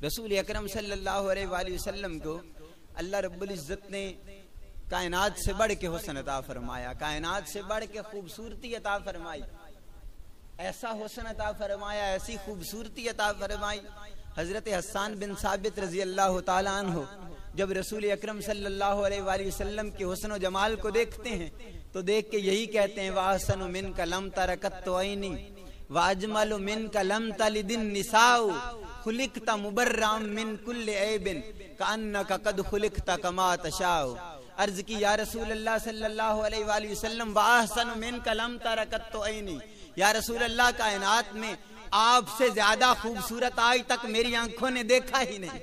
रसूल अकरम सल्लल्लाहु अलैहि वसल्लम को अल्लाह रब्बुल इज्जत ने कायनात से बढ़ के हुस्न अता फरमाया, कायनात से बढ़ के खूबसूरती अता फरमाई, ऐसा हुस्न अता फरमाया, ऐसी खूबसूरती अता फरमाई। हजरत हसन बिन साबित रजी अल्लाह तआला अन्हु जब रसूल अकरम सल्लल्लाहु अलैहि वसल्लम के हुस्न और जमाल को देखते हैं तो देख के यही कहते हैं, वाहसनु मिन कलम तरकत तोइनी वाजमलु मिन कलम तलिदिन निसाउ खुलिकता मुबर्राम मिन कुल्ले ऐबिन कान्नका कद खुलिकता कमा तशाउ। अर्ज की या रसूल अल्लाह सल्लल्लाहु अलैहि वसल्लम वाहसनु मिन कलम तरकत तोइनी, या रसूल अल्लाह कायनात में आपसे ज्यादा खूबसूरत आज तक मेरी आंखों ने देखा ही नहीं।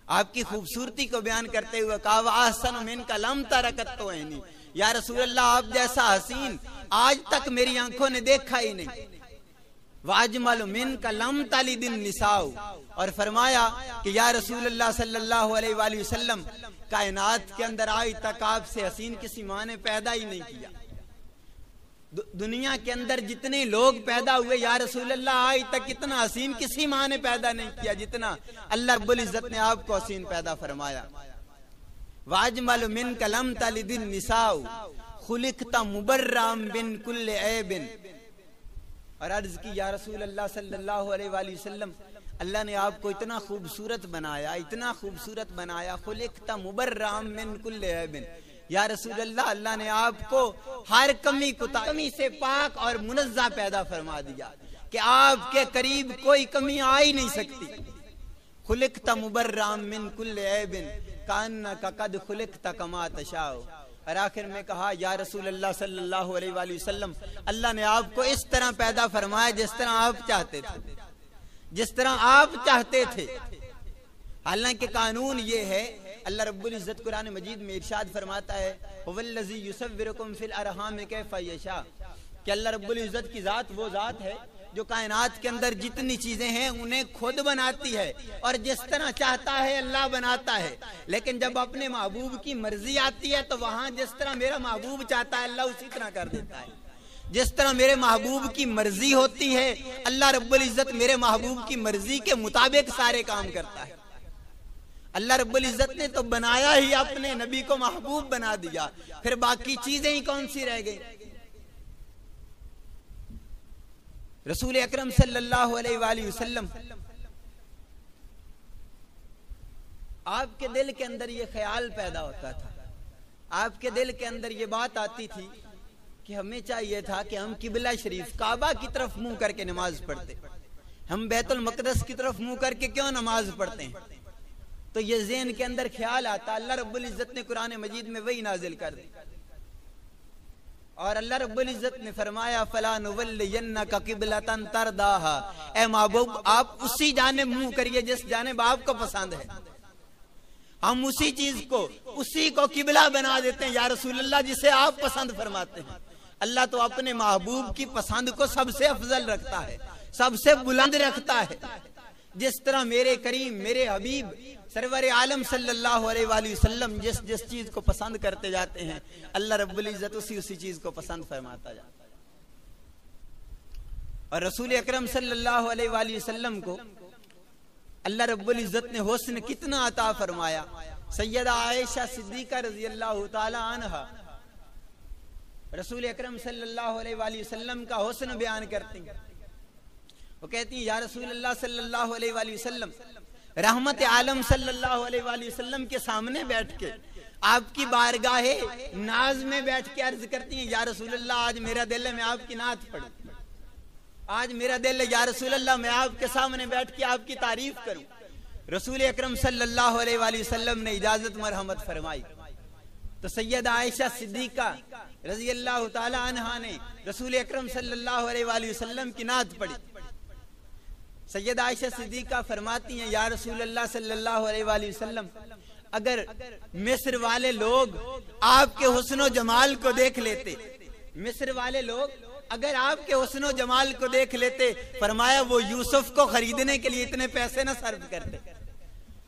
आपकी खूबसूरती को बयान करते हुए कहा वाहसन मिन कलम तरकत तोइनी, या रसूल अल्लाह आप जैसा हसीन आज तक मेरी आंखों ने देखा ही नहीं। वाजमल मिन कलम तालिदिन निसाउ, और फरमाया कि या रसूल अल्लाह सल्लल्लाहु अलैहि वसल्लम कायनात के अंदर आज तक आपसे हसीन किसी माँ ने पैदा ही नहीं किया। दुनिया के अंदर जितने लोग पैदा हुए या रसूल अल्लाह आज तक इतना हसीन किसी माँ ने पैदा नहीं किया जितना अल्लाह रब्बुल इज्जत ने आपको हसीन पैदा फरमाया। वाजमल मिन कलम तालिदिन निसाउ खुलिकता मुबर्राम बिन कुल्ले ऐबिन, और अर्ज की या रसूल अल्लाह सल्लल्लाहु अलैहि वसल्लम अल्लाह ने आपको इतना खूबसूरत बनाया, इतना खूबसूरत बनाया, खुलिकता मुबर्राम मिन कुल्ले ऐबिन, या रसूल अल्लाह अल्लाह ने आपको हर कमी कुताही से पाक और मुनज़्ज़ा पैदा फरमा दिया कि आपके करीब कोई कमी आ ही नहीं सकती। खुलिकता मुबर्राम मिन कुल्ले ऐबिन कान्नका कद खुलिकता कमा तशाउ। और आखिर में कहा या रसूल अल्लाह सल्लल्लाहु अलैहि वसल्लम अल्लाह ने आपको इस तरह पैदा फरमाया जिस तरह आप चाहते थे, जिस तरह आप चाहते थे। हालांकि कानून ये है, अल्लाह रब्बुल इज्जत कुरान मजीद में इरशाद फरमाता है हुवल्लज़ी युसव्विरुकुम फिल अरहाम कैफ़ यशा, कि अल्लाह रब्बुल इज्जत की जात वो जात है जो कायनात के अंदर जितनी चीजें हैं उन्हें खुद बनाती है और जिस तरह चाहता है अल्लाह बनाता है। लेकिन जब अपने महबूब की मर्जी आती है तो वहां जिस तरह मेरा महबूब चाहता है अल्लाह उसी तरह कर देता है। जिस तरह मेरे महबूब की मर्जी होती है अल्लाह रब्बुल इज्जत मेरे महबूब की मर्जी के मुताबिक सारे काम करता है। अल्लाह रब्बुल इज्जत ने तो बनाया ही अपने नबी को महबूब बना दिया, फिर बाकी चीजें ही कौन सी रह गई। रसूल अकरम सल्लल्लाहु अलैहि वसल्लम आपके दिल के अंदर ये ख्याल पैदा होता था, आपके दिल के अंदर ये बात आती थी कि हमें चाहिए था कि हम किबला शरीफ काबा की तरफ मुंह करके नमाज पढ़ते, हम बैतुल मक़दस की तरफ मुंह करके क्यों नमाज पढ़ते हैं। तो ये ज़हन के अंदर ख्याल आता, अल्लाह रब्बुल इज्जत ने कुरान मजीद में वही नाजिल कर दी और अल्लाह रब्बुल इज्जत ने फरमाया फला नुवल्लियन्नका क़िबलतन तरदाहा, ए महबूब आप उसी जानिब मुंह करिए जिस जानिब आपको पसंद है। हम उसी चीज को उसी को किबला बना देते हैं या रसूल अल्लाह जिसे आप पसंद फरमाते हैं। अल्लाह तो अपने महबूब की पसंद को सबसे अफजल रखता है, सबसे बुलंद रखता है। जिस तरह मेरे करीम मेरे हबीब सरवर आलम सल्लल्लाहु अलैहि वसल्लम जिस जिस चीज को पसंद करते जाते हैं अल्लाह रब्बुल इज्जत उसी चीज को पसंद फरमाता जाता है। और रसूल अकरम सल्लल्लाहु अलैहि वसल्लम को अल्लाह रब्बुल इज्जत ने हुस्न कितना अता फरमाया। सैयदा आयशा सिद्दीका रजी अल्लाह ताला अन्हा रसूल अकरम सल्लल्लाहु अलैहि वसल्लम का हुस्न बयान करती हैं। वो कहती हैं या रसूल अल्लाह सल्लल्लाहु अलैहि वसल्लम रहमत आलम सल्लल्लाहु अलैहि वसल्लम के सामने बैठ के आपकी बारगाहे नाज में बैठ के अर्ज करती हैं या रसूल अल्लाह आज मेरा दिल है मैं आपकी नात पढ़ूं, आज मेरा दिल है या रसूल अल्लाह मैं आपके सामने बैठ के आपकी तारीफ करूं। रसूल अकरम सल्लल्लाहु अलैहि वसल्लम ने इजाजत मरहमत फरमाई तो सैयदा आयशा सिद्दीका रजी अल्लाह ताला अन्हा ने रसूल अकरम सल्लल्लाहु अलैहि वसल्लम की नात पढ़ी। सैयदा आयशा सिद्दीका फरमाती हैं या रसूल अल्लाह सल्लल्लाहु अलैहि वसल्लम अगर मिस्र वाले लोग आपके हुस्न जमाल को देख लेते, मिस्र वाले लोग अगर आपके हुस्न जमाल को देख लेते, फरमाया वो यूसुफ को खरीदने के लिए इतने पैसे न सर्व करते,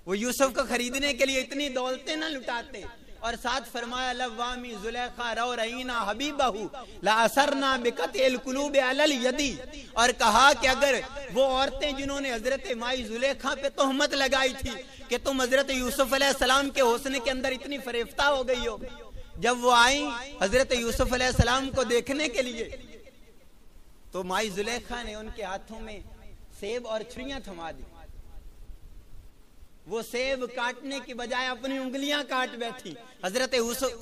वो यूसुफ को खरीदने के लिए इतनी दौलतें न लुटाते और साथ फरमाया लव्वामी जुलेखा रौ रहीना हबीबहू ला असरना बिकतिल कुलूब अलल यदी, और कहा कि अगर वो औरतें जिन्होंने हजरत माई जुलेखा पे तोहमत लगाई थी कि तुम हजरत यूसुफ अलैहिस्सलाम के हुस्न के अंदर इतनी फरेफ्ता हो गई हो, जब वो आई हजरत यूसुफ अलैहिस्सलाम को देखने के लिए तो माई जुलेखा ने उनके हाथों में सेब और छुरियां थमा दी। वो सेब काटने की बजाय अपनी उंगलियां काट बैठी। हजरत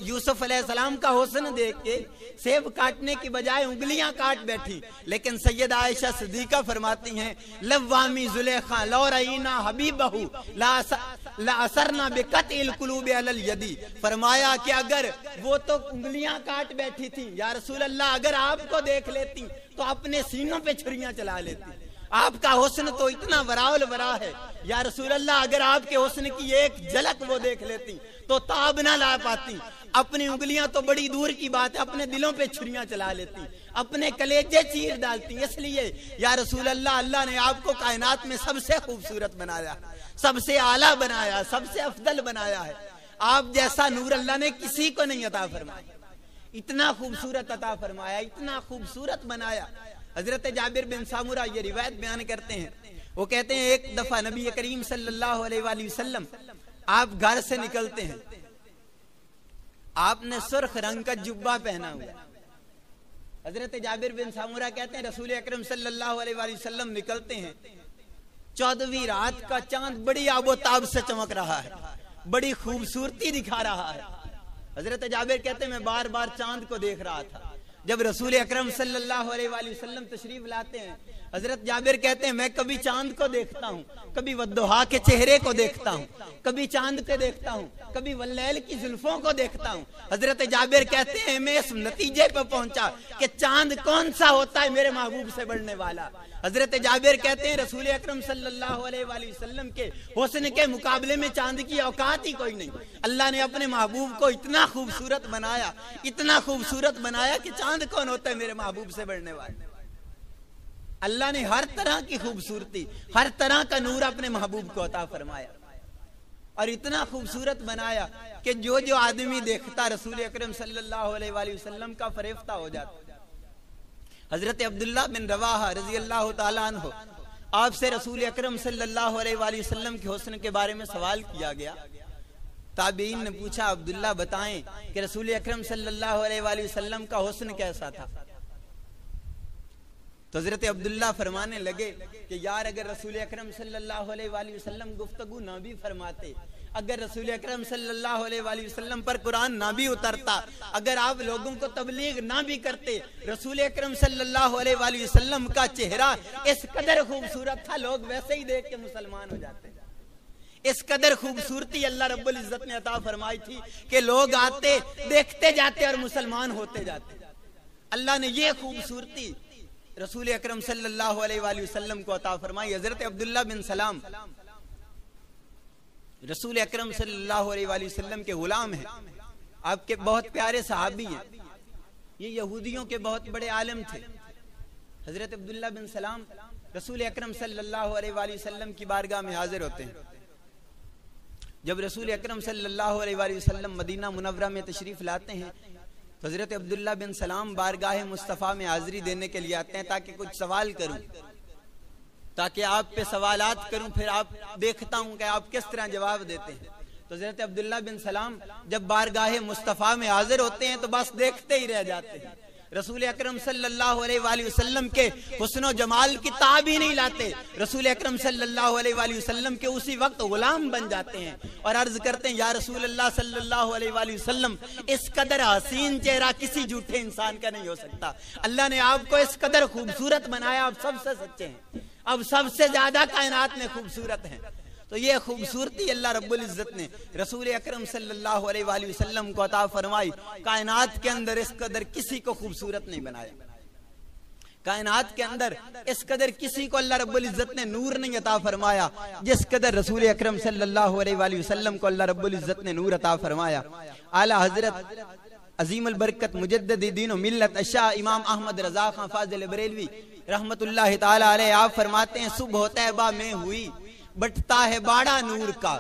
यूसुफ अलैहिस्सलाम का हुस्न देख के सेब काटने की बजाय उंगलियां काट बैठी। लेकिन सैयदा आयशा सिद्दीका फरमाती हैं लव्वामी जुलेखा लौ रईना हबीबहू ला असरना बिकतिल कुलूब अलल यदी, फरमाया कि अगर वो तो उंगलियां काट बैठी थी, या रसूल अल्लाह अगर आपको देख लेती तो अपने सीनों पे छुरियां चला लेती। आपका हुस्न तो इतना वरावल वरा है, या रसूल अल्लाह अगर आपके हुस्न की एक झलक वो देख लेती तो ताब ना ला पाती। अपनी उंगलियां तो बड़ी दूर की बात है, अपने दिलों पे छुरियां चला लेती, अपने कलेजे चीर डालती। इसलिए या रसूल अल्लाह, अल्लाह ने आपको कायनात में सबसे खूबसूरत बनाया, सबसे आला बनाया, सबसे अफदल बनाया है। आप जैसा नूर अल्लाह ने किसी को नहीं अता फरमाया, इतना खूबसूरत अता फरमाया, इतना खूबसूरत बनाया। हजरत जाबिर बिन सामुरा ये रिवायत बयान करते हैं, वो कहते हैं एक दफा नबी करीम सल्लल्लाहु अलैहि वसल्लम आप घर से निकलते हैं, आपने सुर्ख रंग का जुब्बा पहना हुआ। हजरत जाबिर बिन सामुरा कहते हैं रसूल अकरम सल्लल्लाहु अलैहि वसल्लम निकलते हैं, 14वीं रात का चांद बड़ी आबोताब से चमक रहा है, बड़ी खूबसूरती दिखा रहा है। हजरत जाबिर कहते हैं मैं बार बार चांद को देख रहा था। जब रसूल अकरम सल्लल्लाहु अलैहि वसल्लम तशरीफ लाते हैं, हजरत जाबिर कहते हैं मैं कभी चांद को देखता हूँ, कभी वद्दुहा के चेहरे को देखता हूँ, कभी चांद को देखता हूँ, कभी वल्लैल की जुल्फों को देखता हूँ। हजरत जाबिर कहते हैं मैं इस नतीजे पर पहुंचा कि चांद कौन सा होता है मेरे महबूब से बढ़ने वाला। हजरत जाबिर कहते हैं रसूल अकरम सल्लल्लाहु अलैहि वसल्लम के हुस्न के मुकाबले में चांद की औकात ही कोई नहीं। अल्लाह ने अपने महबूब को इतना खूबसूरत बनाया, इतना खूबसूरत बनाया कि चांद कौन होता है मेरे महबूब से बढ़ने वाला। अल्लाह ने हर तरह की खूबसूरती, हर तरह का नूर अपने महबूब को अता फरमाया और इतना खूबसूरत बनाया कि जो जो आदमी देखता रसूल अकरम सल्लल्लाहु अलैहि वसल्लम का फरेफ्ता हो जाता। हजरत अब्दुल्ला बिन रवाहा रजी अल्लाह ताला अन्हु, आपसे रसूल अकरम सल्लल्लाहु अलैहि वसल्लम के हुस्न के बारे में सवाल किया गया। ताबीन ने पूछा अब्दुल्ला बताएं कि रसूल अकरम सल्लल्लाहु अलैहि वसल्लम का हुस्न कैसा था। तो हजरत अब्दुल्ला फरमाने लगे कि यार अगर रसूल अकरम सल्लल्लाहु अलैहि वसल्लम गुफ्तगू ना भी फरमाते, अगर रसूल अकरम सल्लल्लाहु अलैहि वसल्लम पर कुरान ना भी उतरता, अगर आप लोगों को तबलीग ना भी करते, रसूल अकरम सल्लल्लाहु अलैहि वसल्लम का चेहरा इस कदर खूबसूरत था लोग वैसे ही देख के मुसलमान हो जाते। इस कदर खूबसूरती अल्लाह रब्बुल इज्जत ने अता फरमाई थी कि लोग आते देखते जाते और मुसलमान होते जाते। अल्लाह ने ये खूबसूरती रसूल अकरम सल्लल्लाहु अलैहि वसल्लम को अता फरमाई। हजरत अब्दुल्ला बिन सलाम रसूल अकरम सल्लल्लाहु अलैहि वसल्लम के गुलाम हैं, आपके बहुत प्यारे सहाबी हैं। ये यहूदियों के बहुत बड़े आलिम थे। हजरत अब्दुल्ला बिन सलाम रसूल अकरम सल्लल्लाहु अलैहि वसल्लम की बारगाह में हाजिर होते हैं। जब रसूल अकरम सल्लल्लाहु अलैहि वसल्लम मदीना मुनव्वरा में तशरीफ लाते हैं तो हजरत अब्दुल्ला बिन सलाम बारगाह मुस्तफ़ा में हाजिरी देने के लिए आते हैं ताकि कुछ सवाल करूं, ताकि आप पे सवालात करूं, फिर आप देखता हूं कि आप किस तरह जवाब देते हैं। तो हजरत अब्दुल्ला बिन सलाम जब बारगाह मुस्तफ़ा में हाजिर होते हैं तो बस देखते ही रह जाते हैं। रसूल अकरम सल्लल्लाहु अलैहि वसल्लम के हुस्न जमाल की ताब ही नहीं लाते। रसूल अकरम सल्लल्लाहु अलैहि वसल्लम के उसी वक्त गुलाम बन जाते हैं और अर्ज करते हैं या रसूल अल्लाह सल्लल्लाहु अलैहि वसल्लम, इस कदर हसीन चेहरा किसी झूठे इंसान का नहीं हो सकता। अल्लाह ने आपको इस कदर खूबसूरत बनाया, आप सबसे सच्चे हैं, अब सबसे ज्यादा कायनात में खूबसूरत हैं। तो ये खूबसूरती अल्लाह रब्बुल इज्जत ने रसूल अकरम सल्लल्लाहु अलैहि वसल्लम को अता फरमाई। कायनात के अंदर इस कदर किसी को खूबसूरत नहीं बनाया, कायनात के अंदर इस कदर किसी को अल्लाह रब्बुल इज्जत ने नूर नहीं अता फरमाया जिस कदर रसूल अकरम सल्लल्लाहु अलैहि वसल्लम को अल्लाह रब्बुल इज्जत ने नूर अता फरमाया। आला हजरत अजीमुल बरकत मुजद्दिद दीन व मिल्लत अशा इमाम अहमद रजा खां फाजिल बरेलवी रहमतुल्लाह ताला अलैह आप फरमाते हैं सुबह तैबा में हुई बटता है बाड़ा नूर का,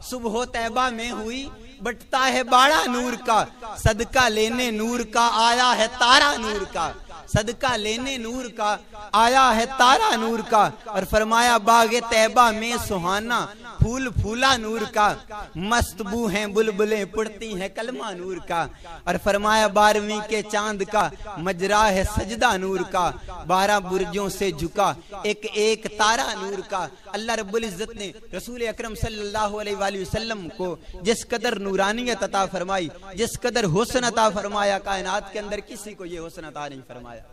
सुबह तैबा में हुई बटता है बाड़ा नूर का, सदका लेने नूर का आया है तारा नूर का, सदका लेने नूर का आया है तारा नूर का। और फरमाया बागे तैबा में सुहाना फूल फूला नूर का, मस्त बू हैं बुलबुलें पुड़ती हैं कलमा नूर का। और फरमाया 12वीं के चांद का मजरा है सजदा नूर का, 12 बुर्जों से झुका एक एक तारा नूर का। अल्लाह रब्बुल इज्जत ने रसूल अकरम सल्लल्लाहु अलैहि वसल्लम को जिस कदर नूरानियत अता फरमाई, जिस कदर हुस्न अता फरमाया, कायनात के अंदर किसी को ये हुस्न अता नहीं फरमाया।